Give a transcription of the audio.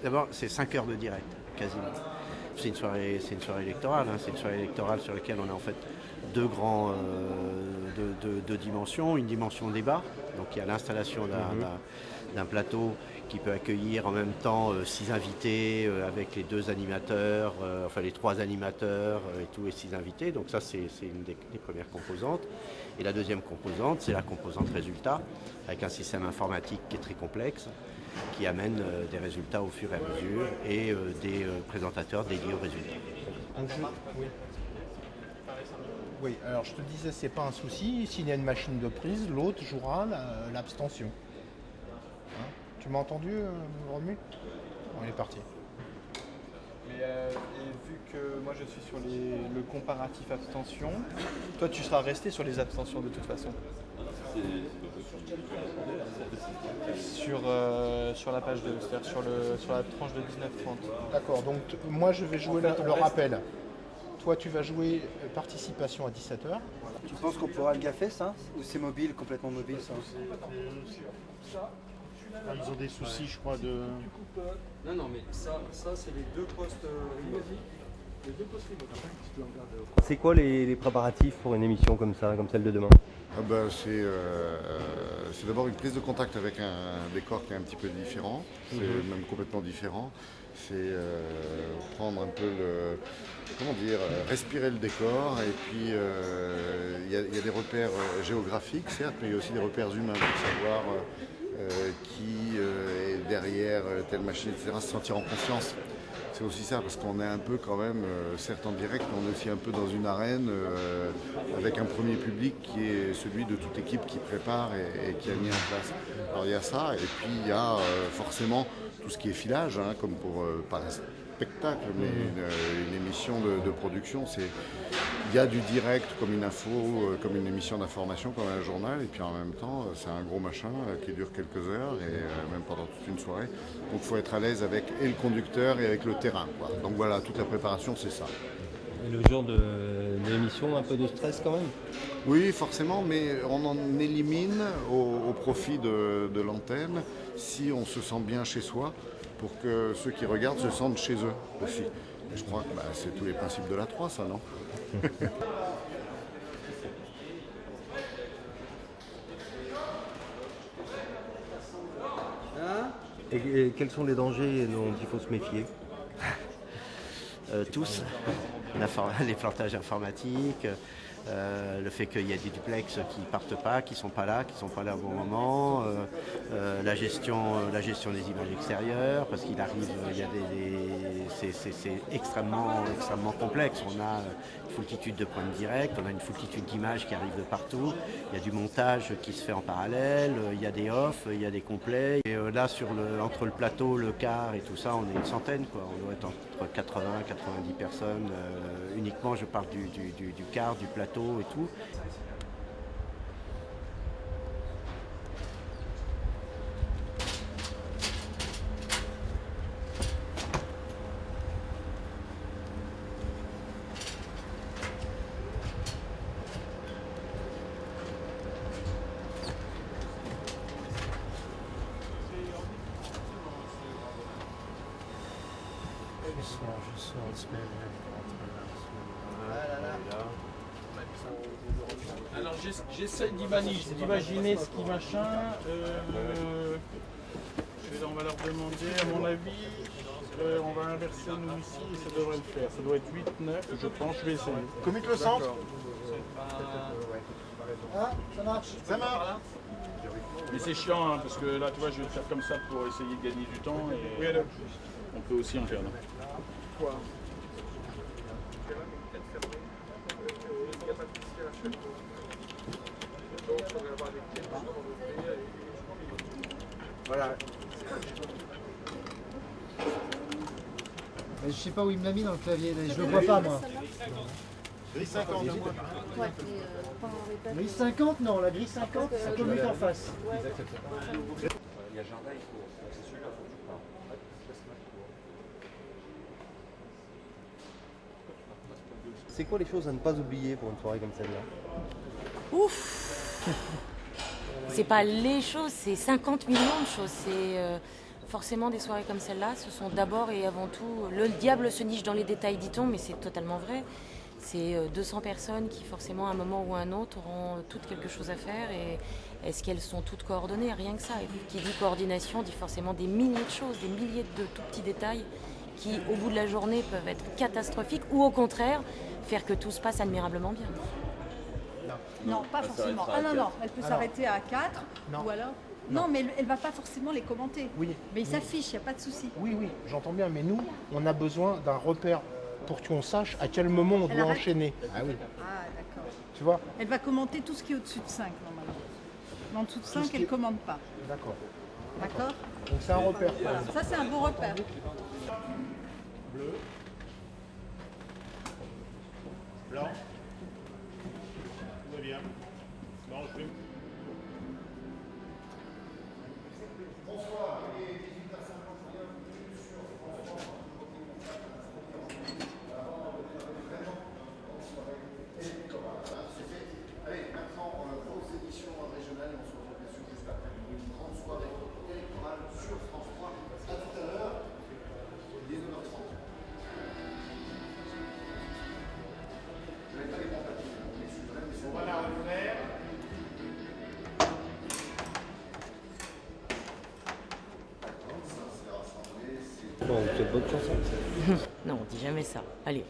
D'abord, c'est 5 heures de direct, quasiment. C'est une soirée électorale, hein. C'est une soirée électorale sur laquelle on a en fait deux dimensions. Une dimension débat, donc il y a l'installation d'un plateau qui peut accueillir en même temps 6 invités avec les 2 animateurs, enfin les 3 animateurs et tous les 6 invités. Donc ça c'est une des premières composantes. Et la deuxième composante, c'est la composante résultat, avec un système informatique qui est très complexe, qui amène des résultats au fur et à mesure et des présentateurs dédiés aux résultats. Oui. Oui, alors je te disais, c'est pas un souci. S'il y a une machine de prise, l'autre jouera l'abstention. Hein, tu m'as entendu, Romu? On est parti. Mais et vu que moi je suis sur le comparatif abstention, toi tu seras resté sur les abstentions de toute façon. Sur la page 2, c'est-à-dire sur la tranche de 19-30. D'accord, donc moi je vais jouer le rappel. Toi tu vas jouer participation à 17h. Tu penses qu'on pourra le gaffer ça? Ou c'est mobile, complètement mobile ça? Ils ont des soucis, je crois, de... Non, non, mais ça c'est les deux postes C'est quoi les préparatifs pour une émission comme ça, comme celle de demain? C'est d'abord une prise de contact avec un décor qui est un petit peu différent, c'est même complètement différent. C'est prendre un peu respirer le décor, et puis il y a des repères géographiques certes, mais il y a aussi des repères humains pour savoir qui est derrière telle machine, etc., se sentir en confiance. C'est aussi ça, parce qu'on est un peu quand même, certes en direct, mais on est aussi un peu dans une arène avec un premier public qui est celui de toute équipe qui prépare et qui a mis en place. Alors il y a ça, et puis il y a forcément tout ce qui est filage, hein, comme pour, pas un spectacle, mais une émission de production. Il y a du direct comme une info, comme une émission d'information, comme un journal, et puis en même temps, c'est un gros machin qui dure quelques heures, et même pendant toute une soirée. Donc il faut être à l'aise avec et le conducteur et avec le terrain, quoi. Donc voilà, toute la préparation, c'est ça. Et le jour de l'émission, un peu de stress quand même? Oui, forcément, mais on en élimine au profit de l'antenne si on se sent bien chez soi, pour que ceux qui regardent se sentent chez eux aussi. Et je crois que c'est tous les principes de la 3, ça, non? Et quels sont les dangers dont il faut se méfier? Tous, les plantages informatiques, le fait qu'il y a des duplex qui partent pas, qui sont pas là au bon moment, la gestion des images extérieures, parce qu'il arrive, c'est extrêmement complexe. On a une foultitude de points de direct, on a une foultitude d'images qui arrivent de partout, il y a du montage qui se fait en parallèle, il y a des off, il y a des complets. Et là, entre le plateau, le quart et tout ça, on est une centaine, quoi. On doit être entre 80 et 90 personnes. Uniquement, je parle du quart, du plateau et tout. Alors j'essaie d'imaginer ce qui machin. On va leur demander, à mon avis, on va inverser nous ici et ça devrait le faire. Ça doit être 8-9, je pense, je vais essayer. Commute le centre. Ah, ça marche. Ça marche. Mais c'est chiant, hein, parce que là, tu vois, je vais le faire comme ça pour essayer de gagner du temps. Et on peut aussi en faire là. Voilà. Je sais pas où il me l'a mis dans le clavier, je le vois pas moi. Grille 50. Grille 50, non, la grille 50, ça commute en face. Il y a jardin, c'est super, faut que tu parles. C'est quoi les choses à ne pas oublier pour une soirée comme celle-là? Ouf. C'est pas les choses, c'est 50 millions de choses. C'est forcément des soirées comme celle-là, ce sont d'abord et avant tout, le diable se niche dans les détails, dit-on, mais c'est totalement vrai. C'est 200 personnes qui, forcément, à un moment ou à un autre, auront toutes quelque chose à faire. Et est-ce qu'elles sont toutes coordonnées? Rien que ça. Et qui dit coordination dit forcément des milliers de choses, des milliers de tout petits détails qui, au bout de la journée, peuvent être catastrophiques ou, au contraire, faire que tout se passe admirablement bien. Non, pas forcément. Ah non, non, elle peut s'arrêter à 4 ou alors... Non, mais elle ne va pas forcément les commenter. Oui. Mais il s'affiche, il n'y a pas de souci. Oui, oui, j'entends bien, mais nous, on a besoin d'un repère pour qu'on sache à quel moment on doit enchaîner. Ah oui. Ah d'accord. Tu vois? Elle va commenter tout ce qui est au-dessus de 5 normalement. Mais en dessous de 5, elle ne commande pas. D'accord. D'accord. Donc c'est un repère. Voilà. Ça c'est un beau repère. Bleu. Blanc. Très bien. Blanc, je vais... Bon, c'est bonne chanson. Non, on dit jamais ça. Allez.